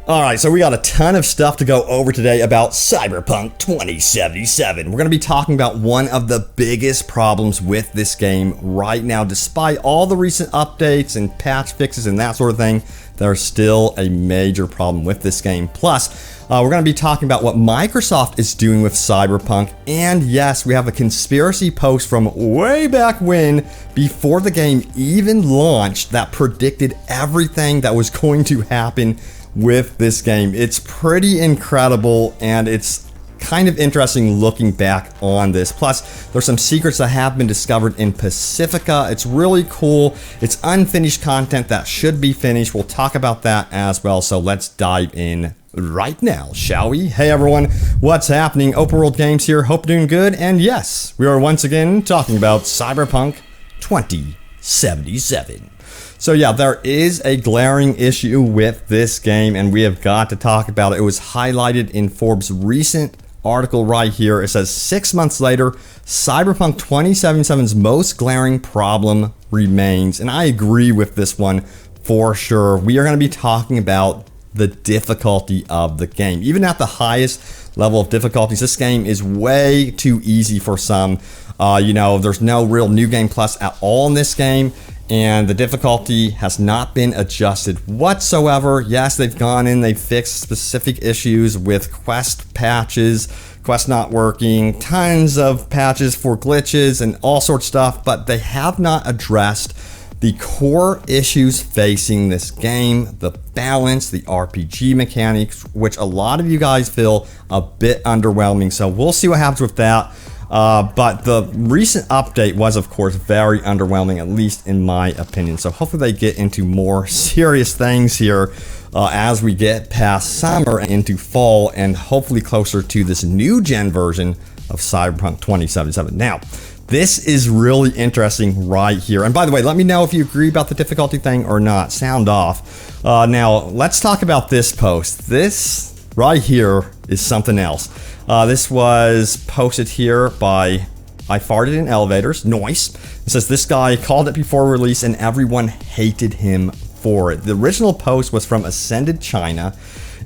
Alright, so we got a ton of stuff to go over today about Cyberpunk 2077. We're going to be talking about one of the biggest problems with this game right now. Despite all the recent updates and patch fixes and that sort of thing, there's still a major problem with this game. Plus, we're going to be talking about what Microsoft is doing with Cyberpunk. And yes, we have a conspiracy post from way back when, before the game even launched, that predicted everything that was going to happen with this game. It's pretty incredible, and it's kind of interesting looking back on this. Plus, there's some secrets that have been discovered in Pacifica. It's really cool. It's unfinished content that should be finished. We'll talk about that as well. So let's dive in right now, shall we? Hey everyone, what's happening? Open World Games here. Hope you're doing good. And yes, we are once again talking about Cyberpunk 2077. So yeah, there is a glaring issue with this game, and we have got to talk about it. It was highlighted in Forbes' recent article right here. It says 6 months later, Cyberpunk 2077's most glaring problem remains. And I agree with this one for sure. We are going to be talking about the difficulty of the game. Even at the highest level of difficulties, this game is way too easy for some. There's no real New Game Plus at all in this game, and the difficulty has not been adjusted whatsoever. Yes, they've gone in, they've fixed specific issues with quest patches, quest not working, tons of patches for glitches and all sorts of stuff, but they have not addressed the core issues facing this game: the balance, the RPG mechanics, which a lot of you guys feel a bit underwhelming. So we'll see what happens with that. But the recent update was, of course, very underwhelming, at least in my opinion. So hopefully they get into more serious things here as we get past summer and into fall, and hopefully closer to this new gen version of Cyberpunk 2077. Now, this is really interesting right here. And by the way, let me know if you agree about the difficulty thing or not. Sound off. Now, let's talk about this post. This right here is something else. This was posted here by I Farted in Elevators. Noise. It says this guy called it before release and everyone hated him for it. The original post was from Ascended China,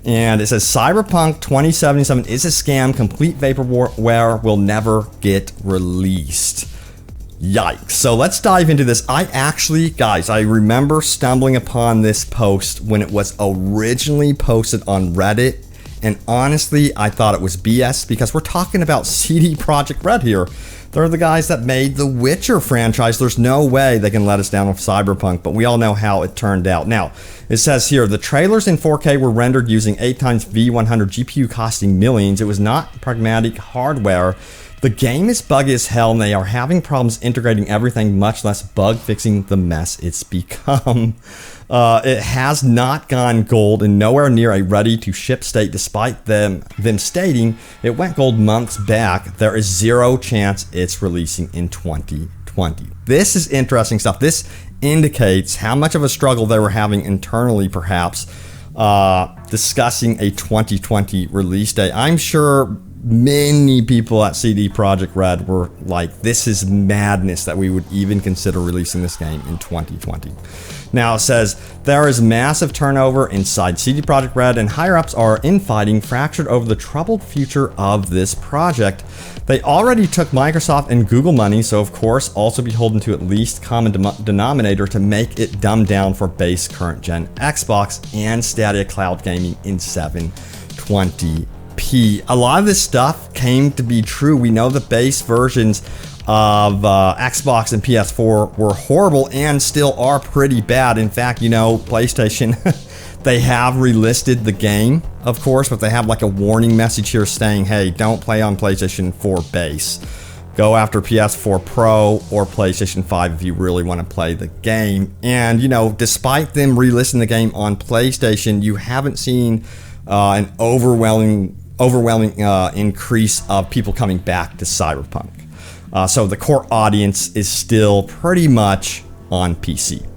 and it says Cyberpunk 2077 is a scam. Complete vaporware will never get released. Yikes. So let's dive into this. I remember stumbling upon this post when it was originally posted on Reddit. And honestly, I thought it was BS, because we're talking about CD Projekt Red here. They're the guys that made the Witcher franchise. There's no way they can let us down with Cyberpunk, but we all know how it turned out. Now, it says here, the trailers in 4K were rendered using 8x V100 GPU costing millions. It was not pragmatic hardware. The game is buggy as hell, and they are having problems integrating everything, much less bug fixing the mess it's become. It has not gone gold and nowhere near a ready to ship state, despite them stating it went gold months back. There is zero chance it's releasing in 2020. This is interesting stuff. This indicates how much of a struggle they were having internally, perhaps, discussing a 2020 release date. I'm sure many people at CD Projekt Red were like, this is madness that we would even consider releasing this game in 2020. Now it says, there is massive turnover inside CD Projekt Red, and higher-ups are infighting, fractured over the troubled future of this project. They already took Microsoft and Google money, so of course also beholden to at least common denominator to make it dumbed down for base current-gen Xbox and Stadia cloud gaming in 720p. A lot of this stuff came to be true. We know the base versions of Xbox and PS4 were horrible and still are pretty bad. In fact, PlayStation, they have relisted the game, of course, but they have like a warning message here saying, hey, don't play on PlayStation 4 base. Go after PS4 Pro or PlayStation 5 if you really want to play the game. And, despite them relisting the game on PlayStation, you haven't seen an overwhelming increase of people coming back to Cyberpunk. So the core audience is still pretty much on PC.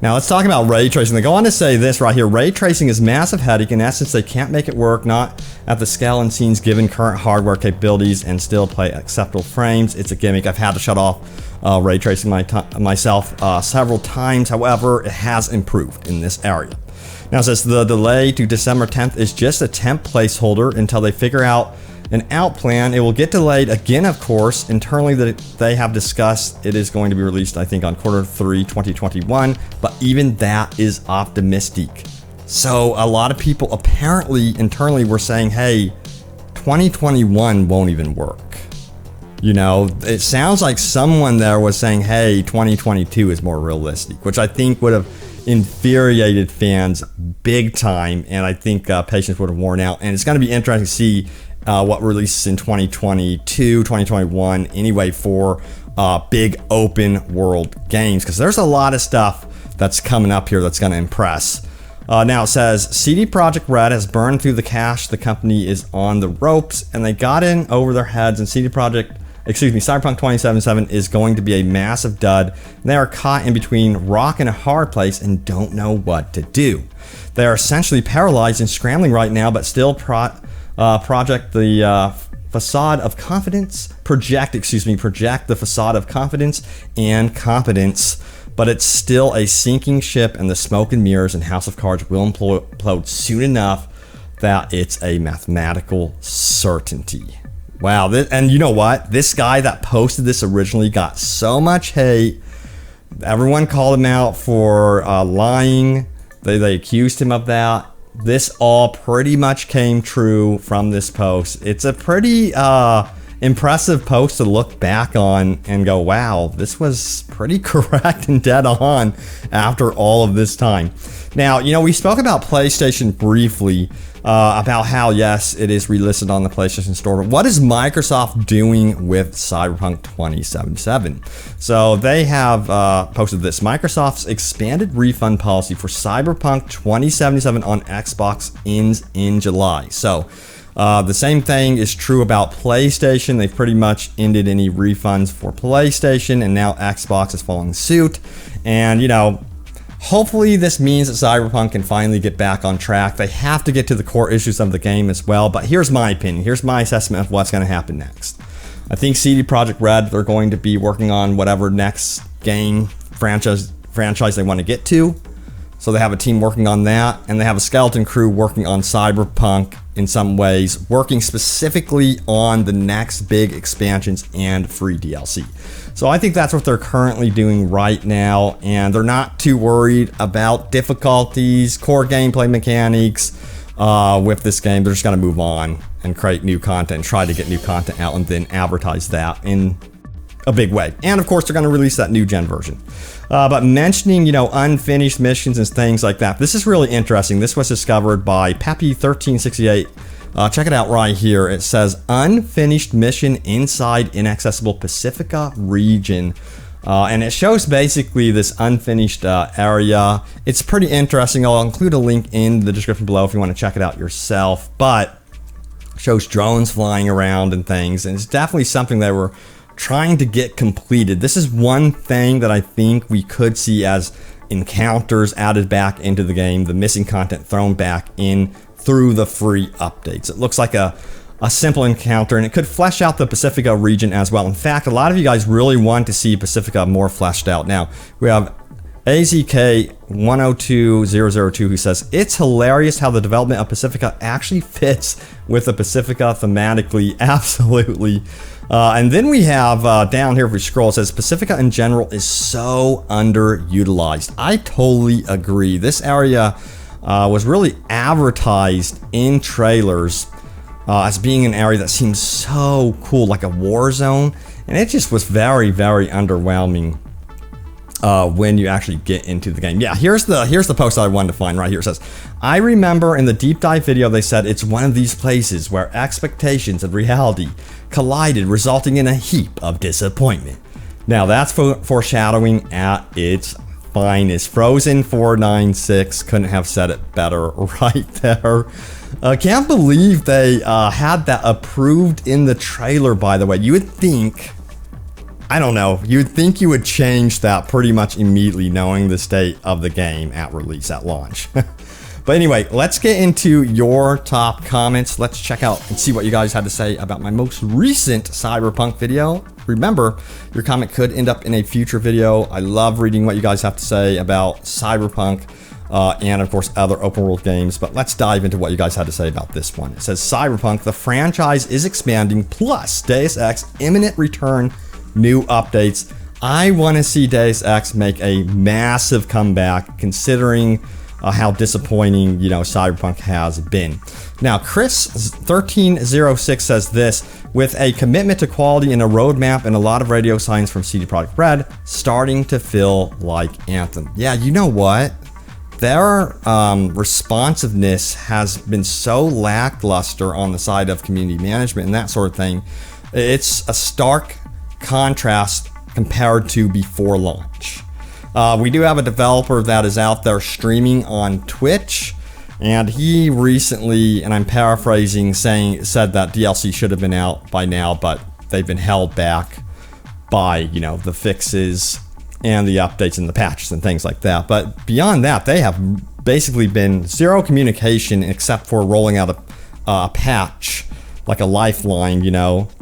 Now let's talk about ray tracing. They go on to say this right here: ray tracing is massive headache. In essence, they can't make it work, not at the scale and scenes given current hardware capabilities, and still play acceptable frames. It's a gimmick. I've had to shut off ray tracing myself several times. However, it has improved in this area. Now it says the delay to December 10th is just a temp placeholder until they figure out an out plan. It will get delayed again, of course. Internally, that they have discussed it is going to be released, I think, on Q3 2021, but even that is optimistic. So a lot of people apparently internally were saying, hey, 2021 won't even work. You know, it sounds like someone there was saying, hey, 2022 is more realistic, which I think would have infuriated fans big time, and I think patience would have worn out. And it's going to be interesting to see what releases in 2022, 2021 anyway for big open world games, because there's a lot of stuff that's coming up here that's going to impress. Now it says CD Projekt Red has burned through the cash. The company is on the ropes, and they got in over their heads, and Cyberpunk 2077 is going to be a massive dud. They are caught in between rock and a hard place and don't know what to do. They are essentially paralyzed and scrambling right now, but still project the facade of confidence, project the facade of confidence and competence, but it's still a sinking ship, and the smoke and mirrors and House of Cards will implode soon enough that it's a mathematical certainty. Wow, and you know what? This guy that posted this originally got so much hate. Everyone called him out for lying. They accused him of that. This all pretty much came true from this post. It's a pretty impressive post to look back on and go, wow, this was pretty correct and dead on after all of this time. Now, you know, we spoke about PlayStation briefly, about how, yes, it is relisted on the PlayStation Store, but what is Microsoft doing with Cyberpunk 2077? So they have posted this. Microsoft's expanded refund policy for Cyberpunk 2077 on Xbox ends in July. So the same thing is true about PlayStation. They've pretty much ended any refunds for PlayStation, and now Xbox is following suit. And, you know, hopefully this means that Cyberpunk can finally get back on track. They have to get to the core issues of the game as well, but here's my opinion. Here's my assessment of what's going to happen next. I think CD Projekt Red, they're going to be working on whatever next game franchise they want to get to. So they have a team working on that, and they have a skeleton crew working on Cyberpunk in some ways, working specifically on the next big expansions and free DLC. So I think that's what they're currently doing right now, and they're not too worried about difficulties, core gameplay mechanics with this game. They're just going to move on and create new content, try to get new content out, and then advertise that in a big way. And of course, they're going to release that new gen version. But mentioning, you know, unfinished missions and things like that, this is really interesting. This was discovered by Pappy1368. Check it out right here. It says unfinished mission inside inaccessible Pacifica region. And it shows basically this unfinished area. It's pretty interesting. I'll include a link in the description below if you want to check it out yourself. But it shows drones flying around and things. And it's definitely something that we're trying to get completed. This is one thing that I think we could see as encounters added back into the game, the missing content thrown back in through the free updates. It looks like a simple encounter, and it could flesh out the Pacifica region as well. In fact, a lot of you guys really want to see Pacifica more fleshed out. Now, we have AZK102002 who says, it's hilarious how the development of Pacifica actually fits with the Pacifica thematically. Absolutely. And then we have down here, if we scroll, it says Pacifica in general is so underutilized. I totally agree. This area was really advertised in trailers as being an area that seems so cool, like a war zone, and it just was very, very underwhelming when you actually get into the game. Yeah, here's the post I wanted to find right here. It says, I remember in the deep dive video they said it's one of these places where expectations and reality collided, resulting in a heap of disappointment. Now that's foreshadowing at its finest. Frozen 496 couldn't have said it better right there. Can't believe they had that approved in the trailer, by the way. You would think, I don't know, you'd think you would change that pretty much immediately knowing the state of the game at release, at launch. But anyway, let's get into your top comments. Let's check out and see what you guys had to say about my most recent Cyberpunk video. Remember, your comment could end up in a future video. I love reading what you guys have to say about Cyberpunk. and of course other open world games. But let's dive into what you guys had to say about this one. It says Cyberpunk, the franchise is expanding, plus Deus Ex imminent return, new updates. I want to see Deus Ex make a massive comeback, considering how disappointing, Cyberpunk has been. Now, Chris1306 says this: with a commitment to quality and a roadmap and a lot of radio silence from CD Projekt Red, starting to feel like Anthem. Yeah, you know what? Their responsiveness has been so lackluster on the side of community management and that sort of thing. It's a stark contrast compared to before launch. We do have a developer that is out there streaming on Twitch, and he recently, and I'm paraphrasing, said that DLC should have been out by now, but they've been held back by, the fixes and the updates and the patches and things like that. But beyond that, they have basically been zero communication except for rolling out a patch, like a lifeline,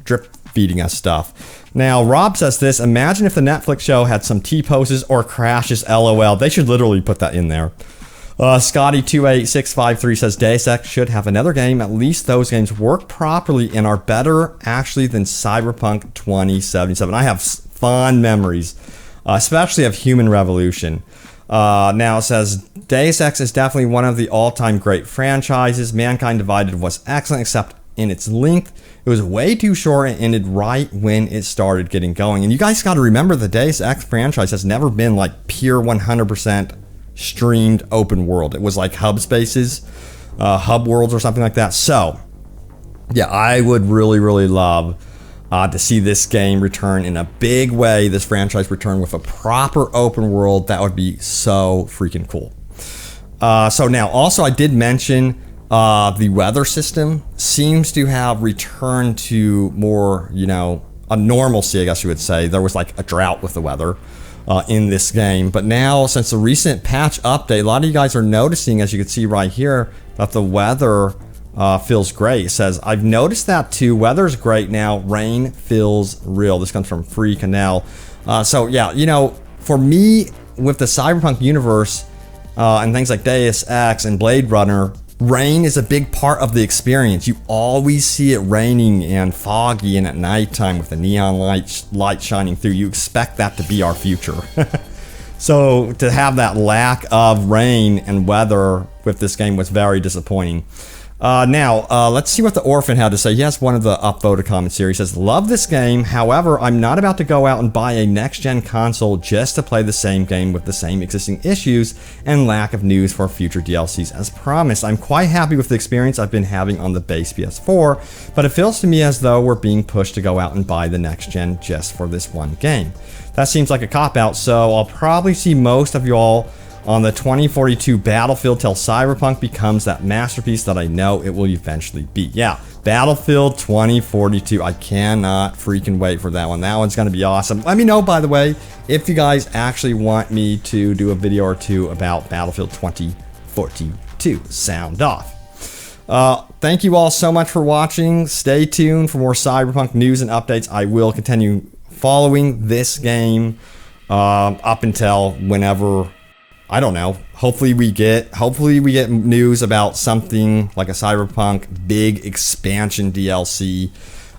drip feeding us stuff. Now, Rob says this: imagine if the Netflix show had some T-poses or crashes, LOL. They should literally put that in there. Scotty28653 says Deus Ex should have another game. At least those games work properly and are better, actually, than Cyberpunk 2077. I have fond memories, especially of Human Revolution. Now it says Deus Ex is definitely one of the all-time great franchises. Mankind Divided was excellent, except in its length. It was way too short and ended right when it started getting going. And you guys got to remember, the Deus Ex franchise has never been like pure 100% streamed open world. It was like hub spaces, hub worlds or something like that. So, yeah, I would really, really love to see this game return in a big way. This franchise return with a proper open world. That would be so freaking cool. So now, also, I did mention the weather system seems to have returned to more, a normalcy, I guess you would say. There was like a drought with the weather in this game. But now, since the recent patch update, a lot of you guys are noticing, as you can see right here, that the weather feels great. It says, I've noticed that too. Weather's great now. Rain feels real. This comes from Free Canal. So yeah, for me, with the Cyberpunk universe and things like Deus Ex and Blade Runner, rain is a big part of the experience. You always see it raining and foggy and at nighttime with the neon light shining through. You expect that to be our future. So to have that lack of rain and weather with this game was very disappointing. Now, let's see what the Orphan had to say. He has one of the upvoted comments here. He says, love this game. However, I'm not about to go out and buy a next-gen console just to play the same game with the same existing issues and lack of news for future DLCs as promised. I'm quite happy with the experience I've been having on the base PS4, but it feels to me as though we're being pushed to go out and buy the next-gen just for this one game. That seems like a cop-out, so I'll probably see most of y'all on the 2042 Battlefield till Cyberpunk becomes that masterpiece that I know it will eventually be. Yeah, Battlefield 2042. I cannot freaking wait for that one. That one's going to be awesome. Let me know, by the way, if you guys actually want me to do a video or two about Battlefield 2042. Sound off. Thank you all so much for watching. Stay tuned for more Cyberpunk news and updates. I will continue following this game up until whenever, I don't know. Hopefully we get news about something like a Cyberpunk big expansion DLC.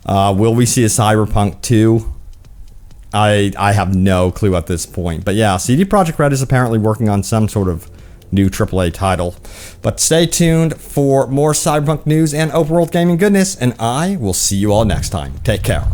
Will we see a Cyberpunk 2? I have no clue at this point. But yeah, CD Projekt Red is apparently working on some sort of new AAA title. But stay tuned for more Cyberpunk news and open world gaming goodness, and I will see you all next time. Take care.